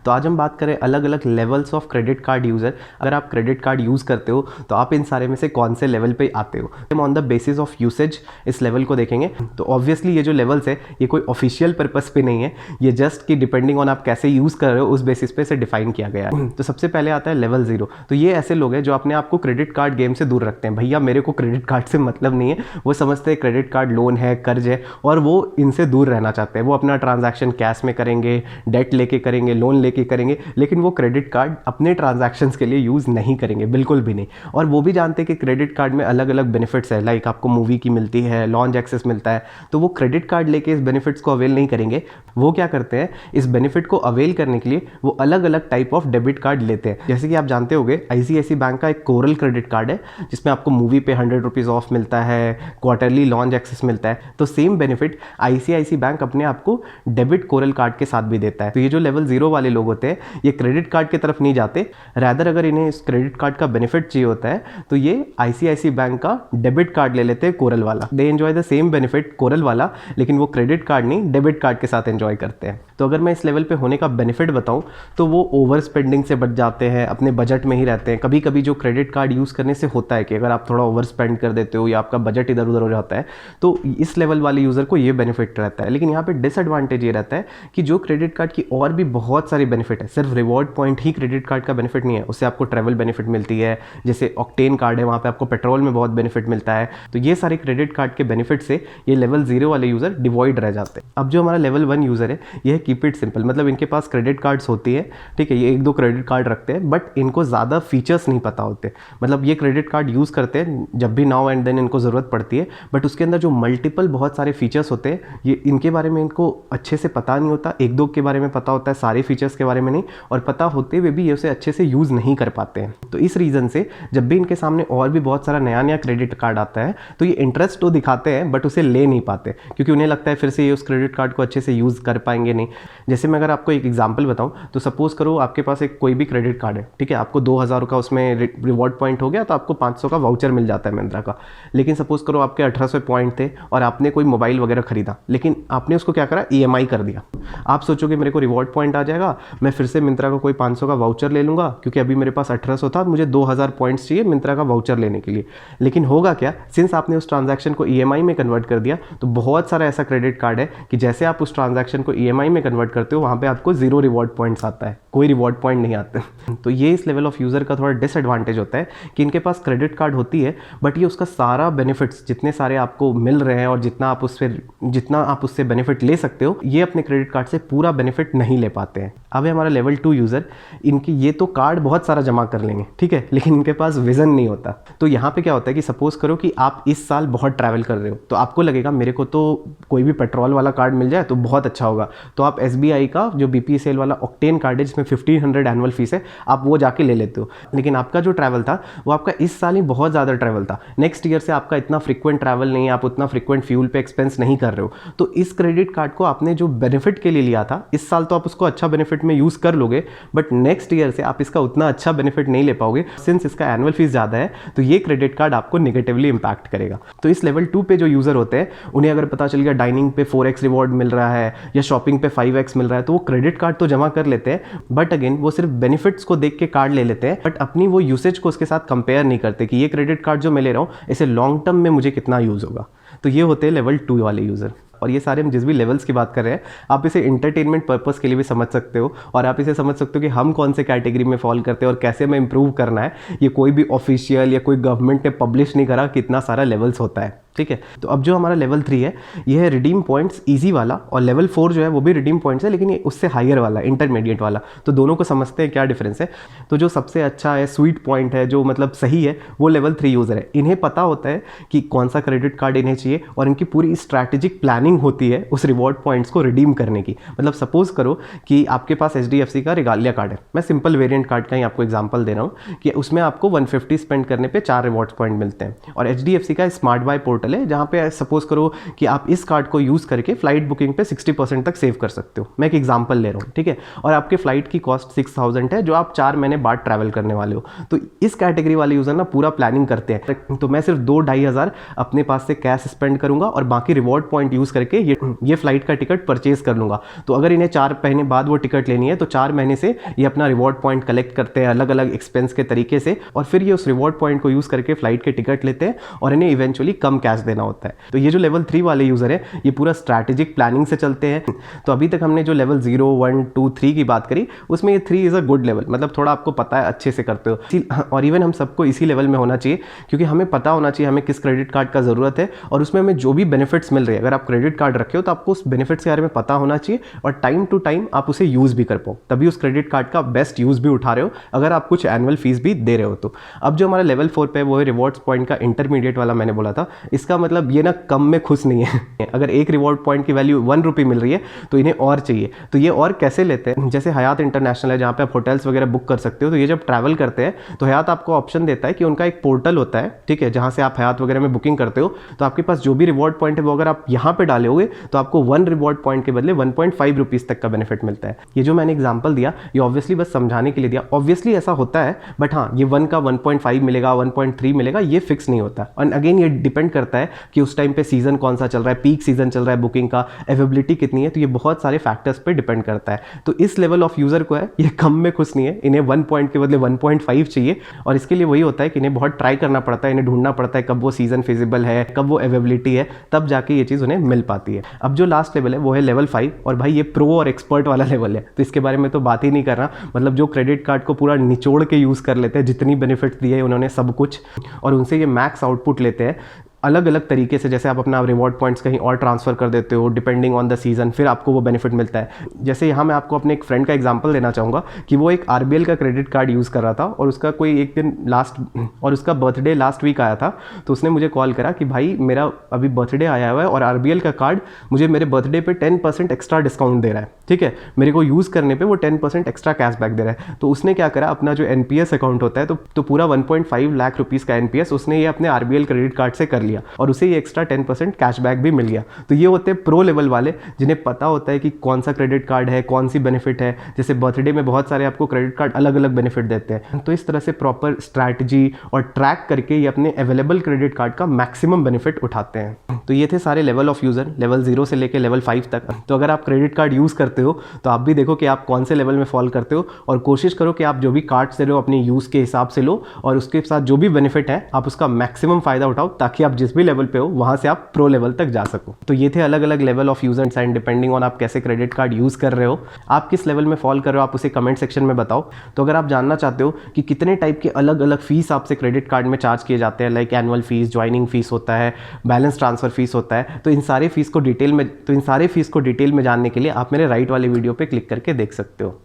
तो आज हम बात करें अलग अलग levels of credit card user. अगर आप क्रेडिट कार्ड यूज़ करते हो तो आप इन सारे में से कौन से लेवल पे आते हो। हम on the basis of usage इस लेवल को देखेंगे। तो ऑब्वियसली ये जो लेवल्स है ये कोई ऑफिशियल पर्पस पे नहीं है, ये जस्ट कि डिपेंडिंग ऑन आप कैसे यूज़ कर रहे हो उस बेसिस पे इसे डिफाइन किया गया है। तो सबसे पहले आता है लेवल 0। तो ये ऐसे लोग हैं जो अपने आप को क्रेडिट कार्ड गेम से दूर रखते हैं। भैया मेरे को क्रेडिट कार्ड से मतलब नहीं है, वो समझते हैं क्रेडिट कार्ड लोन है, कर्ज है और वो इनसे दूर रहना चाहते हैं। वो अपना ट्रांजैक्शन कैश में करेंगे, डेट लेके करेंगे, लोन लेके करेंगे, लेकिन वो क्रेडिट कार्ड अपने ट्रांजैक्शंस के लिए यूज़ नहीं करेंगे, बिल्कुल भी नहीं। और वो भी जानते हैं कि क्रेडिट कार्ड में अलग अलग बेनिफिट्स है, लाइक आपको मूवी की मिलती है, लॉन्च एक्सेस मिलता है, तो वो क्रेडिट कार्ड लेके इस बेनिफिट्स को अवेल नहीं करेंगे। वो क्या करते हैं, इस बेनिफिट को अवेल करने के लिए वो अलग अलग टाइप ऑफ डेबिट कार्ड लेते हैं। जैसे कि आप जानते होंगे ICICI बैंक का एक कोरल क्रेडिट कार्ड है जिसमें आपको मूवी पे 100 रुपीज़ ऑफ मिलता है, क्वार्टरली लॉन्च एक्सेस मिलता है। तो सेम बेनिफिट ICICI बैंक अपने आप को डेबिट कोरल कार्ड के साथ भी देता है। तो ये जो लेवल 0 वाले लोग होते हैं ये क्रेडिट कार्ड की तरफ नहीं जाते, रैदर अगर इन्हें इस क्रेडिट कार्ड का बेनिफिट चाहिए होता है तो ये ICICI बैंक का डेबिट कार्ड ले लेते हैं, कोरल वाला। They enjoy the same benefit coral वाला, लेकिन वो क्रेडिट कार्ड नहीं डेबिट कार्ड के साथ एंजॉय करते हैं। तो अगर मैं इस लेवल पे होने का बेनिफिट बताऊं तो वो ओवर स्पेंडिंग से बच जाते हैं, अपने बजट में ही रहते हैं। कभी कभी जो क्रेडिट कार्ड यूज़ करने से होता है कि अगर आप थोड़ा ओवर स्पेंड कर देते हो या आपका बजट इधर उधर हो जाता है तो इस लेवल वाले यूज़र को ये बेनिफिट रहता है। लेकिन यहाँ पे डिसएडवांटेज ये रहता है कि जो क्रेडिट कार्ड की और भी बहुत सारी बेनिफिट है, सिर्फ रिवॉर्ड पॉइंट ही क्रेडिट कार्ड का बेनिफिट नहीं है। उससे आपको ट्रैवल बेनिफिट मिलती है, जैसे ऑक्टेन कार्ड है वहाँ पे आपको पेट्रोल में बहुत बेनिफिट मिलता है। तो ये सारे क्रेडिट कार्ड के बेनिफिट से ये लेवल 0 वाले यूज़र डिवॉइड रह जाते हैं। अब जो हमारा लेवल 1 यूज़र है ये है कीप इट सिंपल, मतलब इनके पास क्रेडिट कार्ड्स होती है, ठीक है, ये 1-2 क्रेडिट कार्ड रखते हैं बट इनको ज़्यादा फीचर्स नहीं पता होते। मतलब ये क्रेडिट कार्ड यूज़ करते हैं जब भी नाउ एंड देन इनको ज़रूरत पड़ती है, बट उसके अंदर जो मल्टीपल बहुत सारे फीचर्स होते हैं ये इनके बारे में इनको अच्छे से पता नहीं होता। 1-2 के बारे में पता होता है, सारे फीचर्स के बारे में नहीं, और पता होते हुए भी ये उसे अच्छे से यूज़ नहीं कर पाते हैं। तो इस रीज़न से जब भी इनके सामने और भी बहुत सारा नया नया क्रेडिट कार्ड आता है तो ये इंटरेस्ट तो दिखाते हैं बट उसे ले नहीं पाते, क्योंकि उन्हें लगता है फिर से ये उस क्रेडिट कार्ड को अच्छे से यूज़ कर पाएंगे नहीं। जैसे मैं अगर आपको एक एग्जांपल बताऊं तो सपोज करो आपके पास एक कोई भी क्रेडिट कार्ड है, ठीक है, आपको 2000 का उसमें रिवॉर्ड पॉइंट हो गया तो आपको 500 का वाउचर मिल जाता है मिंत्रा का। लेकिन सपोज करो आपके 1800 पॉइंट थे और आपने कोई मोबाइल वगैरह खरीदा, लेकिन आपने उसको क्या करा, EMI कर दिया। आप सोचोगे मेरे को रिवॉर्ड पॉइंट आ जाएगा, मैं फिर से मिंत्रा का कोई 500 का वाउचर ले लूँगा, क्योंकि अभी मेरे पास 1800 था, मुझे 2000 पॉइंट्स चाहिए मिंत्रा का वाउचर लेने के लिए। लेकिन होगा क्या, सिंस आपने उस ट्रांजैक्शन को EMI में कन्वर्ट कर दिया तो बहुत सारा ऐसा क्रेडिट कार्ड है कि जैसे आप उस ट्रांजैक्शन को EMI में कन्वर्ट करते हो वहाँ पे आपको 0 रिवॉर्ड पॉइंट्स आता है, कोई रिवॉर्ड पॉइंट नहीं आते। तो ये इस लेवल ऑफ यूज़र का थोड़ा डिसएडवांटेज होता है कि इनके पास क्रेडिट कार्ड होती है बट ये उसका सारा बेनिफिट्स जितने सारे आपको मिल रहे हैं और जितना आप उससे बेनिफिट ले सकते हो, ये अपने क्रेडिट कार्ड से पूरा बेनिफिट नहीं ले पाते हैं। अब है हमारा लेवल 2 यूज़र। इनकी ये तो कार्ड बहुत सारा जमा कर लेंगे, ठीक है, लेकिन इनके पास विजन नहीं होता। तो यहाँ पे क्या होता है कि सपोज करो कि आप इस साल बहुत ट्रैवल कर रहे हो तो आपको लगेगा मेरे को तो कोई भी पेट्रोल वाला कार्ड मिल जाए तो बहुत अच्छा होगा, तो आप SBI का जो BPCL वाला ऑक्टेन कार्ड है जिसमें 1500 एनुअल फीस है, आप वो जाके ले लेते हो। लेकिन आपका जो ट्रैवल था वो आपका इस साल ही बहुत ज़्यादा ट्रैवल था, नेक्स्ट ईयर से आपका इतना फ्रिक्वेंट ट्रैवल नहीं है, आप उतना फ्रिक्वेंट फ्यूल पे एक्सपेंस नहीं कर रहे हो। तो इस क्रेडिट कार्ड को आपने जो बेनिफिट के लिए लिया था इस साल तो आप उसको अच्छा बेनिफिट में यूज़ कर लोगे, बट नेक्स्ट ईयर से आप इसका उतना अच्छा बेनिफिट नहीं ले पाओगे। सिंस इसका एनुअल फीस ज़्यादा है तो ये क्रेडिट कार्ड आपको नेगेटिवली इंपैक्ट करेगा। तो इस लेवल 2 पे जो यूज़र होते हैं उन्हें अगर पता चल गया डाइनिंग पे 4x रिवॉर्ड मिल रहा है या शॉपिंग पे 5x मिल रहा है तो वो क्रेडिट कार्ड तो जमा कर लेते हैं, बट अगेन वो सिर्फ बेनिफिट्स को देख के कार्ड ले लेते हैं, बट अपनी वो यूसेज को उसके साथ कंपेयर नहीं करते कि ये क्रेडिट कार्ड जो मैं ले रहा हूँ इसे लॉन्ग टर्म में मुझे कितना यूज़ होगा। तो ये होते हैं लेवल 2 वाले यूज़र। और ये सारे हम जिस भी लेवल्स की बात कर रहे हैं आप इसे इंटरटेनमेंट पर्पस के लिए भी समझ सकते हो, और आप इसे समझ सकते हो कि हम कौन से कैटेगरी में फॉल करते हैं और कैसे हमें इंप्रूव करना है। ये कोई भी ऑफिशियल या कोई गवर्नमेंट ने पब्लिश नहीं करा कितना सारा लेवल्स होता है, ठीक है। तो अब जो हमारा लेवल 3 है ये है रिडीम पॉइंट्स ईजी वाला, और लेवल 4 जो है वो भी रिडीम पॉइंट्स है लेकिन ये उससे हायर वाला, इंटरमीडिएट वाला। तो दोनों को समझते हैं क्या डिफरेंस है। तो जो सबसे अच्छा है, स्वीट पॉइंट है, जो मतलब सही है, वो लेवल 3 यूज़र है। इन्हें पता होता है कि कौन सा क्रेडिट कार्ड इन्हें चाहिए और इनकी पूरी स्ट्रैटेजिक प्लानिंग होती है उस रिवॉर्ड पॉइंट्स को रिडीम करने की। मतलब सपोज करो कि आपके पास HDFC का रिगालिया कार्ड है, मैं सिंपल वेरिएंट कार्ड का ही आपको एग्जांपल दे रहा हूँ कि उसमें आपको 150 स्पेंड करने पे 4 रिवॉर्ड पॉइंट मिलते हैं। और HDFC का स्मार्ट बाय पोर्टल है जहाँ पे सपोज करो कि आप इस कार्ड को यूज़ करके फ्लाइट बुकिंग पे 60% तक सेव कर सकते हो। मैं एक एग्जांपल ले रहा हूँ, ठीक है, और आपके फ्लाइट की कॉस्ट 6000 है जो आप 4 महीने बाद ट्रैवल करने वाले हो। तो इस कैटेगरी वाले यूज़र ना पूरा प्लानिंग करते हैं। तो मैं सिर्फ 2-2.5 हज़ार अपने पास से कैश स्पेंड करूंगा और बाकी रिवॉर्ड पॉइंट यूज़ करके ये फ्लाइट का टिकट परचेज कर लूँगा। तो अगर इन्हें 4 महीने बाद वो टिकट लेनी है तो 4 महीने से ये अपना रिवॉर्ड पॉइंट कलेक्ट करते हैं अलग अलग एक्सपेंस के तरीके से, और फिर ये उस रिवॉर्ड पॉइंट को यूज़ करके फ्लाइट के टिकट लेते हैं और इन्हें इवेंचुअली कम कैश देना होता है। तो ये जो लेवल 3 वाले यूज़र है ये पूरा स्ट्रैटेजिक प्लानिंग से चलते हैं। तो अभी तक हमने जो लेवल 0, 1, 2, 3 की बात करी, उसमें ये 3 इज़ अ गुड लेवल, मतलब थोड़ा आपको पता है, अच्छे से करते हो। और इवन हम सबको इसी लेवल में होना चाहिए, क्योंकि हमें पता होना चाहिए हमें किस क्रेडिट कार्ड का ज़रूरत है और उसमें हमें जो भी बेनिफिट्स मिल रहे हैं। अगर आप क्रेडिट कार्ड रखे हो तो आपको उस बेनिफिट्स के बारे में पता होना चाहिए और टाइम टू टाइम आप उसे यूज़ भी कर पाओ, तभी उस क्रेडिट कार्ड का बेस्ट यूज़ भी उठा रहे हो, अगर आप कुछ एनुअल फीस भी दे रहे हो तो। अब जो हमारा लेवल 4 पे है वो है रिवॉर्ड्स पॉइंट का इंटरमीडिएट वाला, मैंने बोला था। इसका मतलब ये ना कम में खुश नहीं है। अगर एक रिवॉर्ड पॉइंट की वैल्यू 1 रुपये मिल रही है तो इन्हें और चाहिए। तो ये और कैसे लेते हैं, जैसे हयात इंटरनेशनल है जहाँ पे आप होटल्स वगैरह बुक कर सकते हो। तो ये जब ट्रैवल करते हैं तो हयात आपको ऑप्शन देता है कि उनका एक पोर्टल होता है, ठीक है, जहाँ से आप हयात वगैरह में बुकिंग करते हो। तो आपके पास जो भी रिवॉर्ड पॉइंट है वो अगर आप यहाँ पे डालोगे तो आपको 1 रिवॉर्ड पॉइंट के बदले 1.5 रुपीज़ तक का बेनिफिट मिलता है। ये जो मैंने एग्जांपल दिया ये ऑब्वियसली बस समझाने के लिए दिया, ऑब्वियसली ऐसा होता है, बट हाँ ये 1 का 1.5 मिलेगा, 1.3 मिलेगा, ये फिक्स नहीं होता। और अगेन ये डिपेंड करता है कि उस टाइम पे सीजन कौन सा चल रहा है, पीक सीजन चल रहा है बुकिंग का, अवेलेबिलिटी कितनी है, तो ये बहुत सारे फैक्टर्स पे डिपेंड करता है। तो इस लेवल ऑफ यूजर को है ये कम में खुश नहीं है, इन्हें 1 पॉइंट के बदले 1.5 चाहिए। और इसके लिए वही होता है कि इन्हें बहुत ट्राई करना पड़ता है, इन्हें ढूंढना पड़ता है कब वो सीजन फिजिबल है, कब वो अवेलेबिलिटी है, तब जाके ये चीज़ उन्हें मिल पाती है। अब जो लास्ट लेवल है वो है लेवल 5, और भाई ये प्रो और एक्सपर्ट वाला लेवल है, तो इसके बारे में तो बात ही नहीं करना। मतलब जो क्रेडिट कार्ड को पूरा निचोड़ के यूज़ कर लेते हैं, जितनी बेनिफिट्स दिए उन्होंने सब कुछ, और उनसे ये मैक्स आउटपुट लेते हैं अलग अलग तरीके से। जैसे आप अपना रिवॉर्ड पॉइंट्स कहीं और ट्रांसफर कर देते हो डिपेंडिंग ऑन द सीजन, फिर आपको वो बेनिफिट मिलता है। जैसे यहाँ मैं आपको अपने एक फ्रेंड का एग्जांपल देना चाहूँगा कि वो एक RBL का क्रेडिट कार्ड यूज़ कर रहा था और उसका कोई एक दिन और उसका बर्थडे लास्ट वीक आया था। तो उसने मुझे कॉल करा कि भाई मेरा अभी बर्थडे आया हुआ है और RBL का कार्ड मुझे मेरे बर्थडे पे 10% एक्स्ट्रा डिस्काउंट दे रहा है, ठीक है, मेरे को यूज़ करने पर वो 10% एक्स्ट्रा कैशबैक दे रहा है। तो उसने क्या करा, अपना जो NPS अकाउंट होता है तो पूरा 1.5 लाख रुपीज़ का NPS उसने ये अपने RBL क्रेडिट कार्ड से कर लिया और उसे ये एक्स्ट्रा 10% कैशबैक भी मिल गया। तो ये होते हैं प्रो लेवल वाले, जिन्हें पता होता है कि कौन सा क्रेडिट कार्ड है, कौन सी बेनिफिट है। जैसे बर्थडे में बहुत सारे आपको क्रेडिट कार्ड अलग अलग बेनिफिट देते हैं, तो इस तरह से प्रॉपर स्ट्रैटेजी और ट्रैक करके ये अपने अवेलेबल क्रेडिट कार्ड का मैक्सिमम बेनिफिट उठाते हैं। तो ये थे सारे लेवल ऑफ यूज़र, लेवल 0 से लेकर लेवल 5 तक। तो अगर आप क्रेडिट कार्ड यूज़ करते हो तो आप भी देखो कि आप कौन से लेवल में फॉल करते हो, और कोशिश करो कि आप जो भी कार्ड्स दे रहे हो अपने यूज़ के हिसाब से लो, और उसके साथ जो भी बेनिफिट है आप उसका मैक्सिमम फ़ायदा उठाओ, ताकि आप जिस भी लेवल पे हो वहाँ से आप प्रो लेवल तक जा सको। तो ये थे अलग अलग level of users and depending on आप कैसे क्रेडिट कार्ड यूज़ कर रहे हो, आप किस लेवल में फॉल कर रहे हो, आप उसे कमेंट सेक्शन में बताओ। तो अगर आप जानना चाहते हो कि कितने टाइप के अलग अलग फीस आपसे क्रेडिट कार्ड में चार्ज किए जाते हैं, like annual fees, joining fees होता है, बैलेंस ट्रांसफर फीस होता है, तो इन सारे फीस को डिटेल में जानने के लिए आप मेरे राइट वाले वीडियो पर क्लिक करके देख सकते हो।